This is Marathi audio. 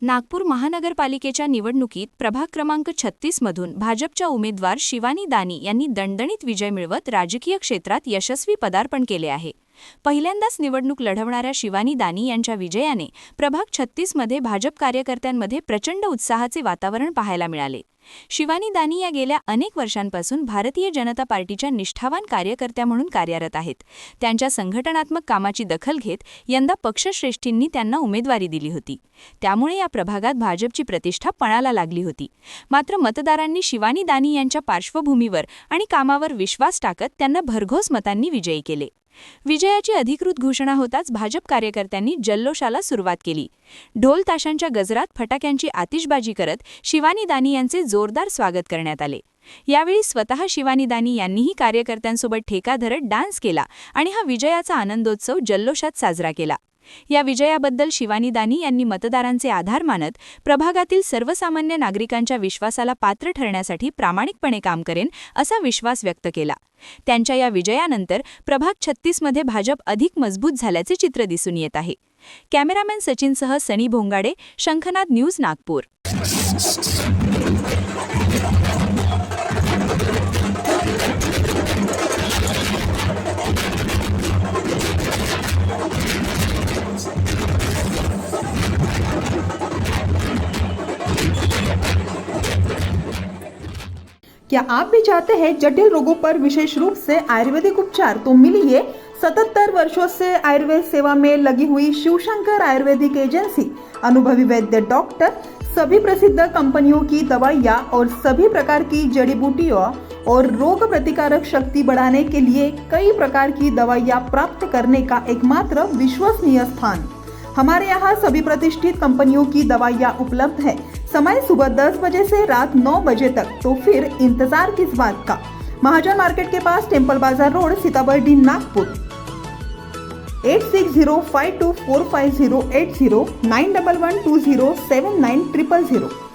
नागपूर महानगरपालिकेच्या निवडणुकीत प्रभाग क्रमांक 36 मधून भाजपच्या उमेदवार शिवानी दानी यांनी दणदणीत विजय मिळवत राजकीय क्षेत्रात यशस्वी पदार्पण केले आहे। पहिल्यांदाच निवडणूक लढवणाऱ्या शिवानी दानी यांच्या विजयाने प्रभाग 36 मध्ये भाजप कार्यकर्त्यांमध्ये प्रचंड उत्साहाचे वातावरण पाहायला मिळाले। शिवानी दानी या गेल्या अनेक वर्षांपासून भारतीय जनता पार्टीच्या निष्ठावान कार्यकर्त्या म्हणून कार्यरत आहेत। त्यांच्या संघटनात्मक कामाची दखल घेत यंदा पक्षश्रेष्ठींनी त्यांना उमेदवारी दिली होती। त्यामुळे या प्रभागात भाजपची प्रतिष्ठा पणाला लागली होती। मात्र मतदारांनी शिवानी दानी यांच्या पार्श्वभूमीवर आणि कामावर विश्वास टाकत त्यांना भरघोस मतांनी विजयी केले। विजयाची अधिकृत घोषणा होताच भाजप कार्यकर्त्यांनी जल्लोषाला सुरुवात केली। ढोल ताशांच्या गजरात फटाक्यांची आतिषबाजी करत शिवानी दानी यांचे जोरदार स्वागत करण्यात आले। यावेळी स्वतः शिवानी दानी यांनीही कार्यकर्त्यांसोबत ठेका धरत डान्स केला आणि हा विजयाचा आनंदोत्सव जल्लोषात साजरा केला। या विजयाबद्दल शिवानी दानी यांनी मतदारांचे आभार मानत प्रभागातील सर्वसामान्य नागरिकांच्या विश्वासाला पात्र ठरण्यासाठी प्रामाणिकपणे काम करेन असा विश्वास व्यक्त केला। त्यांच्या या विजयानंतर प्रभाग 36 मध्ये भाजप अधिक मजबूत झाल्याचे चित्र दिसून येत आहे। कॅमेरामॅन सचिनसह सनी भोंगाडे, शंखनाद न्यूज, नागपूर। क्या आप भी चाहते हैं जटिल रोगों पर विशेष रूप से आयुर्वेदिक उपचार? तो मिलिए 77 वर्षों से आयुर्वेद सेवा में लगी हुई शिवशंकर आयुर्वेदिक एजेंसी। अनुभवी वैद्य डॉक्टर, सभी प्रसिद्ध कंपनियों की दवाइयाँ और सभी प्रकार की जड़ी बूटियों और रोग प्रतिकारक शक्ति बढ़ाने के लिए कई प्रकार की दवाइयाँ प्राप्त करने का एकमात्र विश्वसनीय स्थान। हमारे यहाँ सभी प्रतिष्ठित कंपनियों की दवाइयाँ उपलब्ध है। समय सुबह 10 बजे से रात 9 बजे तक। तो फिर इंतजार किस बात का? महाजन मार्केट के पास, टेम्पल बाजार रोड, सीताबर्डी, नागपुर। 8605245080 9112079000।